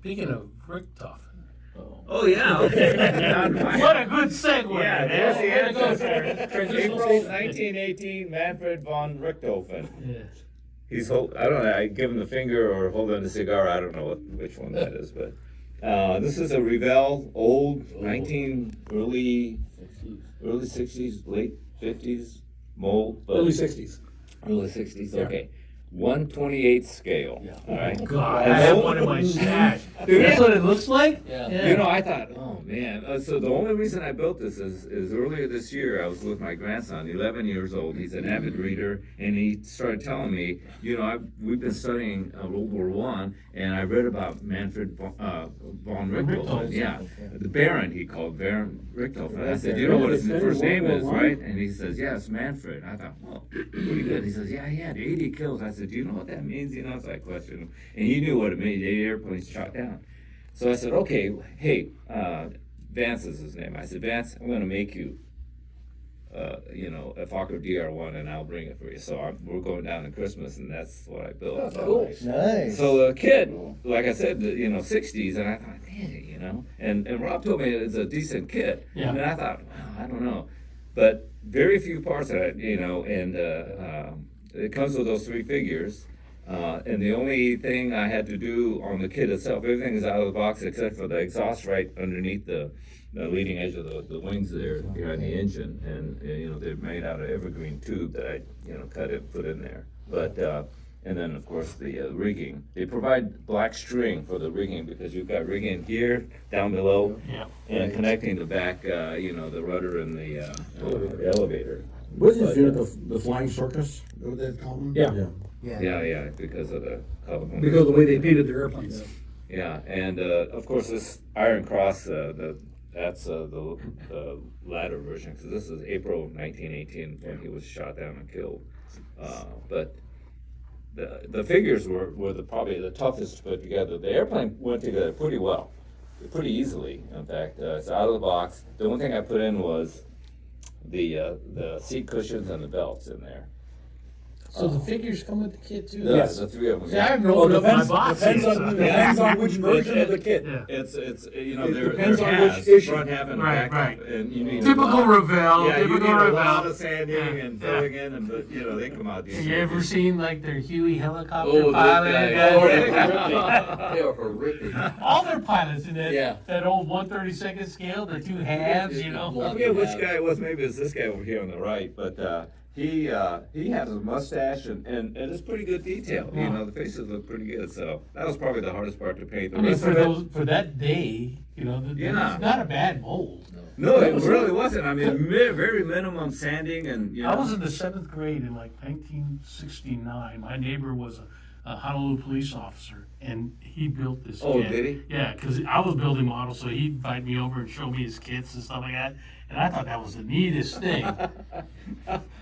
Speaking of Richtofen. Oh, yeah, okay. What a good segue. Yeah, there's the answer. April 1918, Manfred von Richthofen. Yeah. He's I don't know, I give him the finger or hold on the cigar, I don't know which one that is, but this is a Revell, old, early 60s, late 50s, mold. Early 60s. Early 60s, okay. 1/28 scale. Yeah. All right. God, I have one in my stash. That's what it looks like? Yeah. You know, I thought, oh man. So the only reason I built this is earlier this year I was with my grandson, 11 years old. He's an avid reader, and he started telling me, you know, we've been studying World War I, and I read about Manfred von Richthofen. Yeah, the Baron he called Baron Richthofen. I said, you know what his first name is, right? And he says, yeah, it's Manfred. I thought, well, pretty good. He says, yeah, he had 80 kills. I said, do you know what that means? You know, it's like question. And he knew what it meant. 80 airplanes shot down. So I said, okay, hey, Vance is his name. I said, Vance, I'm going to make you, you know, a Fokker Dr1, and I'll bring it for you. So we're going down to Christmas, and that's what I built. That's cool. Nice. So the kid, like I said, you know, 60s, and I thought, dang, you know. And Rob told me it's a decent kit. Yeah. And I thought, wow, I don't know. But very few parts of it, you know, and it comes with those three figures. And the only thing I had to do on the kit itself, everything is out of the box except for the exhaust right underneath the leading edge of the wings there behind the engine. And, you know, they're made out of evergreen tube that I, you know, cut it, put in there. But, and then, of course, the rigging. They provide black string for the rigging because you've got rigging here, down below, and connecting the back, you know, the rudder and the elevator. What is this unit, the Flying Circus? What they call them? Yeah. Yeah, because of the color. Because of the way they painted their airplanes. Yeah, and of course this Iron Cross, that's the latter version, because this is April of 1918 when he was shot down and killed. But the figures were probably the toughest to put together. The airplane went together pretty well, pretty easily. In fact, it's out of the box. The only thing I put in was the seat cushions and the belts in there. So the figures come with the kit too? Yes. The three of them. See, I haven't opened up my box. Depends on which version of the kit. Yeah. It's you know, It there depends on halves, which issue. front half and Right, back half, right. and you need Typical Revell. Yeah, you Typical need a Revell. lot of sanding Yeah, and yeah. filling in, and but you know they come out decent. You ever seen like their Huey helicopter Oh, pilot? They are horrific. All their pilots in that Yeah. that old 1/32 scale, the two halves, you know. I forget which guy it was. Maybe it's this guy over here on the right, but he has a mustache and it's pretty good detail. You know, the faces look pretty good. So that was probably the hardest part to paint. The I mean, rest of it, for that day, you know, Yeah. it's not a bad mold. no, it really wasn't. I mean, very minimum sanding and you know. I was in the 7th grade in like 1969. My neighbor was a Honolulu police officer, and he built this Oh, kit. did he? Yeah, because I was building models, so he'd invite me over and show me his kits and stuff like that. And I thought that was the neatest thing.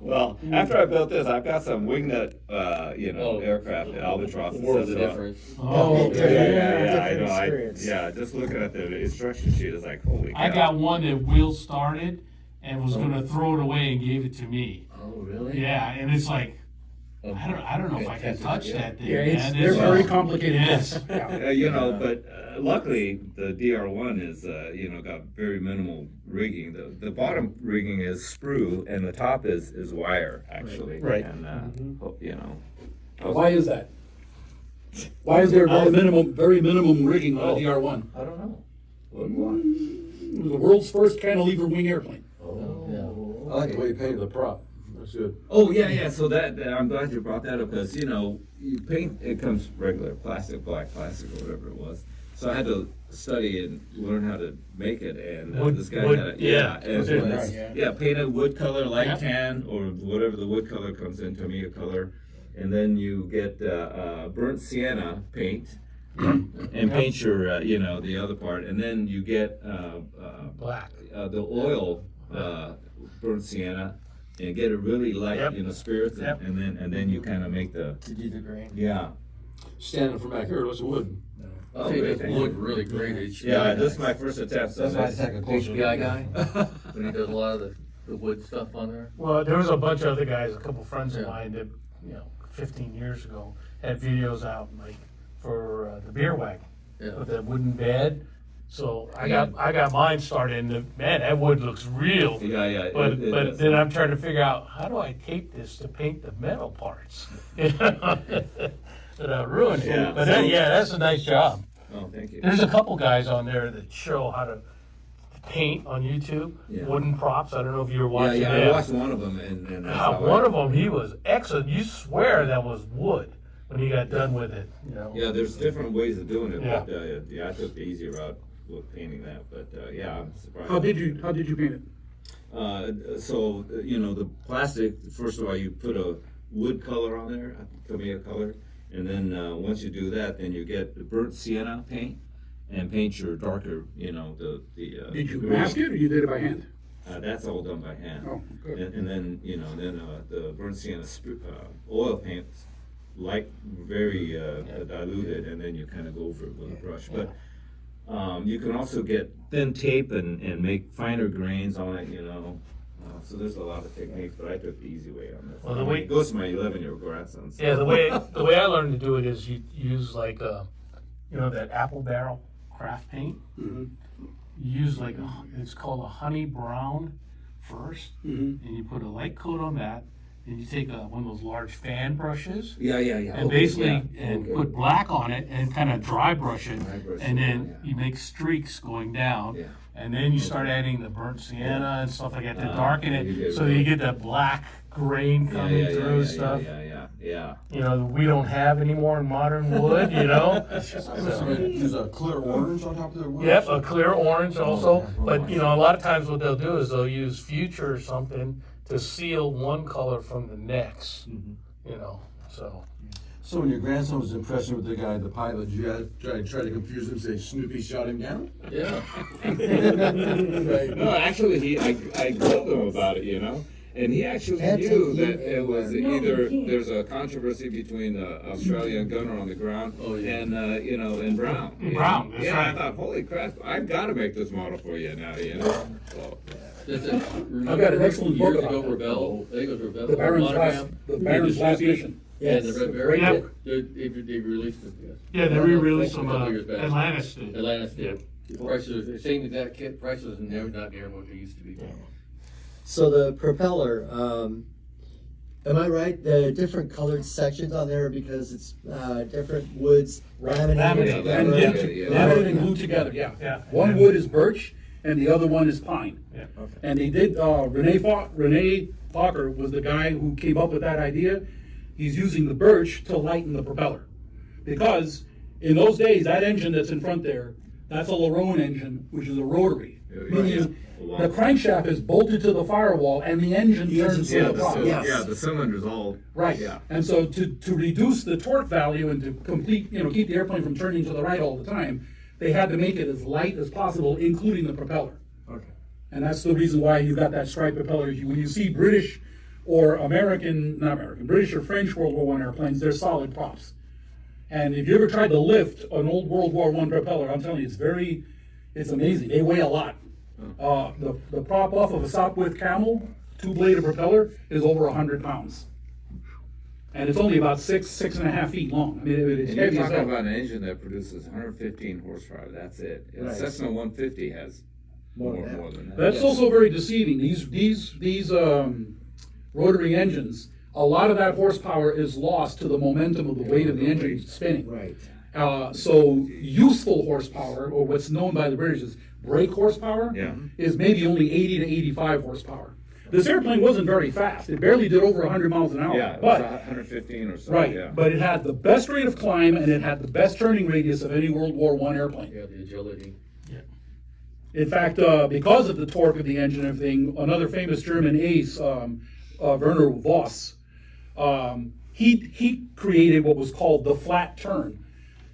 Well, after I built this, I've got some wingnut, you know, aircraft, Albatross. and World's stuff, a so- difference. Oh, Yeah, I know. experience. Just looking at the instruction sheet, it's like, holy cow. I got one that wheel started and was going to throw it away and gave it to me. Oh, really? Yeah, and it's like, I don't know if I can touch that thing, Yeah, man. they're It's, very complicated. Yes. You know, but luckily the DR1 is, you know, got very minimal rigging. The bottom rigging is sprue, and the top is wire, actually. Right. And, you know. Why is that? Why is there very minimum rigging on a DR1? I don't know. It was the world's first cantilever wing airplane. Oh, I like the way you painted the prop. That's good. Oh yeah. So that I'm glad you brought that up because you know you paint it comes regular plastic, black plastic or whatever it was. So I had to study and learn how to make it, and this guy had a, yeah. painted wood color, light Yeah. tan or whatever the wood color comes in, Tamiya color, and then you get burnt sienna paint. And paint your, you know, the other part, and then you get Black. the oil burnt sienna, and get it really light, Yep. you know, spirits, Yep. and then you kind of make the To do the grain. yeah. Standing from back here, looks wood. Oh, See, really? they look really great. HBI Yeah, this is guy. my first attempt. So That's why I take a closer HBI look. guy, when he does a lot of the wood stuff on there. Well, there was a bunch of other guys, a couple friends of Yeah. mine that, you know, 15 years ago had videos out like for the beer wagon. Yeah. with that wooden bed. So I got mine started, and man, that wood looks real. Yeah. But it but does. then I'm trying to figure out, how do I tape this to paint the metal parts? That I ruined. Yeah. But that's a nice job. Oh, thank you. There's a couple guys on there that show how to paint on YouTube, Yeah. wooden props. I don't know if you were Yeah, watching yeah. that. I watched one of them, and that's how One of them, he was excellent. You swear that was wood when he got done with it. You know. Yeah, there's different ways of doing it, Yeah. but I took the easy route with painting that. But I'm surprised. How did you paint it? So the plastic. First of all, you put a wood color on there, Tamiya color, and then once you do that, then you get the burnt sienna paint and paint your darker. The Did you grays. mask it or you did it by hand? That's all done by hand. Oh, good. And then the burnt sienna oil paint, very diluted, and then you kind of go over it with a brush. But you can also get thin tape and make finer grains on it. So there's a lot of techniques, but I took the easy way on this. Well, the way- It goes to my 11-year-old grandson. So. Yeah, the way I learned to do it is you use like that apple barrel craft paint. Mm-hmm. You use it's called a honey brown first, Mm-hmm. and you put a light coat on that. And you take one of those large fan brushes, Yeah. and Okay, basically yeah. put black on it and kind of dry brush it, Dry brush and it, then yeah. you make streaks going down. Yeah. And then you start adding the burnt sienna and stuff like that to darken you it, get so you get that black grain coming through and stuff. Yeah. We don't have anymore in modern wood. Use a clear orange on top of the wood. Yep, a clear orange also. Okay. But a lot of times what they'll do is they'll use Future or something to seal one color from the next. So. So when your grandson was impressed with the guy, the pilot, you try to confuse him, say Snoopy shot him down? Yeah. No, actually, I told him about it, and he actually knew that it was either there's a controversy between the Australian gunner on the ground and and Brown. Brown, that's right. I thought, holy crap, I've got to make this model for you now. So, I've got an excellent book years about ago, that. Revell, I think it was Revell. The Baron's Monogram. last mission. And the Red Berry, Yes. they released it, yes. Yeah, they re-released A some. couple years back. Atlantis did. Atlantis did. Prices, the same exact kit, prices not near what they used to be. So the propeller, am I right? The different colored sections on there because it's different woods laminated Laminated. together. And laminated and glued together, yeah. Yeah. One wood is birch and the other one is pine. Yeah. And they did, Revell Fokker was the guy who came up with that idea. He's using the birch to lighten the propeller. Because in those days, that engine that's in front there, that's a Lerone engine, which is a rotary. Meaning the crankshaft is bolted to the firewall and the engine turns to the prop. the cylinder's all Right. Yeah. And so to reduce the torque value and to keep the airplane from turning to the right all the time, they had to make it as light as possible, including the propeller. Okay. And that's the reason why you got that striped propeller. When you see British or British or French World War I airplanes, they're solid props. And if you ever tried to lift an old World War I propeller, I'm telling you, it's amazing. They weigh a lot. The prop off of a Sopwith Camel, two-bladed propeller, is over 100 pounds. And it's only about 6.5 feet long. I mean, it's And you're heavy as talking hell. about an engine that produces 115 horsepower. That's it. And Right. Cessna 150 has more than that. That's also very deceiving. These rotary engines, a lot of that horsepower is lost to the momentum of the weight of the engine spinning. Right. So useful horsepower, or what's known by the British as brake horsepower, Yeah. is maybe only 80 to 85 horsepower. This airplane wasn't very fast. It barely did over 100 miles an hour. Yeah, it was but 115 or so. right, Yeah. but it had the best rate of climb and it had the best turning radius of any World War I airplane. Yeah, the agility. In fact, because of the torque of the engine and everything, another famous German ace, Werner Voss, he created what was called the flat turn.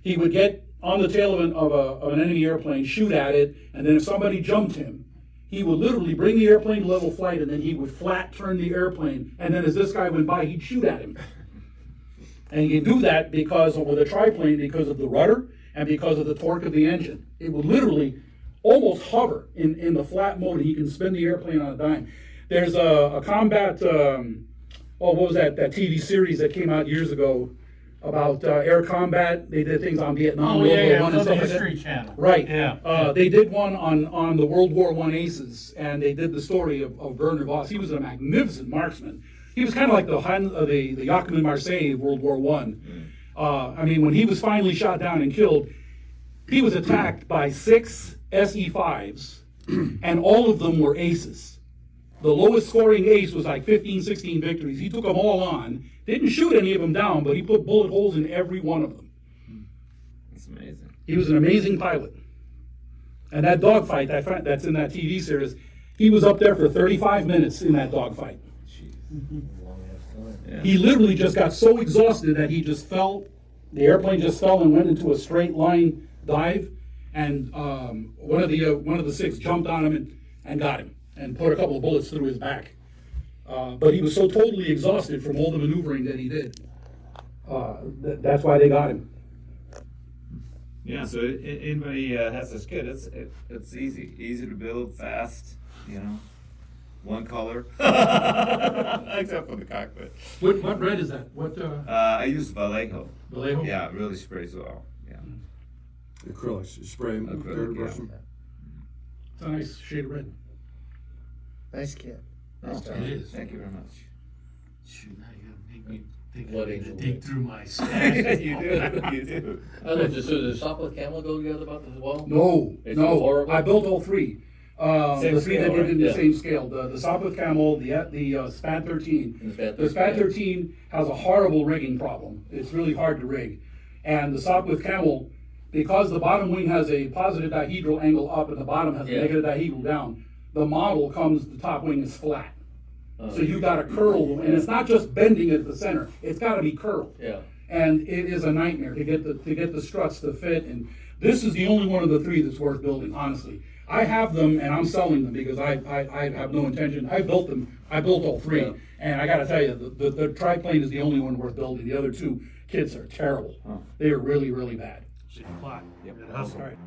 He would get on the tail of an enemy airplane, shoot at it, and then if somebody jumped him, he would literally bring the airplane to level flight, and then he would flat turn the airplane, and then as this guy went by, he'd shoot at him. And he can do that because with a triplane, because of the rudder and because of the torque of the engine. It would literally almost hover in the flat mode. He can spin the airplane on a dime. There's a combat, what was that TV series that came out years ago about air combat. They did things on Vietnam, Oh, World yeah, War yeah, One, it and was stuff on the like that. History Channel. Right. Yeah. They did one on the World War I aces, and they did the story of Werner Voss. He was a magnificent marksman. He was kind of like the Jacquemin Marseille of World War I. I mean, when he was finally shot down and killed, he was attacked by 6 SE5s, and all of them were aces. The lowest scoring ace was like 15, 16 victories. He took them all on. Didn't shoot any of them down, but he put bullet holes in every one of them. That's amazing. He was an amazing pilot. And that dogfight that's in that TV series, he was up there for 35 minutes in that dogfight. Yeah. He literally just got so exhausted that he just fell. The airplane just fell and went into a straight line dive. And one of the 6 jumped on him and got him and put a couple of bullets through his back. But he was so totally exhausted from all the maneuvering that he did. That's why they got him. Yeah, so anybody has this kit, it's easy to build, fast, you know, one color, except for the cockpit. What red is that? What? I use Vallejo. Vallejo? Yeah, it really sprays well. Yeah, Acrylics, you spray them, Acrylic, dirt yeah. brush them. It's a nice shade of red. Nice kit. Nice job. It is. Thank you very much. Shoot, now you gotta make me think Blood I need to angel dig red. through my stash. You do. I don't know, does the stop with camel go together about this as well? No, It's no. horrible? I built all 3. Same The 3 that scale, did it in the right? same scale. The Sopwith Camel, the SPAD 13. And the SPAD The SPAD 13, 13 has a horrible rigging problem. It's really hard to rig. And the Sopwith Camel, because the bottom wing has a positive dihedral angle up and the bottom has a Yeah. negative dihedral down, the model comes, the top wing is flat. So you got to curl, and it's not just bending at the center. It's got to be curled. Yeah. And it is a nightmare to get the struts to fit. And this is the only one of the 3 that's worth building, honestly. I have them and I'm selling them because I have no intention. I built them. I built all 3, Yeah. and I got to tell you, the triplane is the only one worth building. The other 2 kits are terrible. They are really, really bad. See the clock. Yep. Good hustle. All right.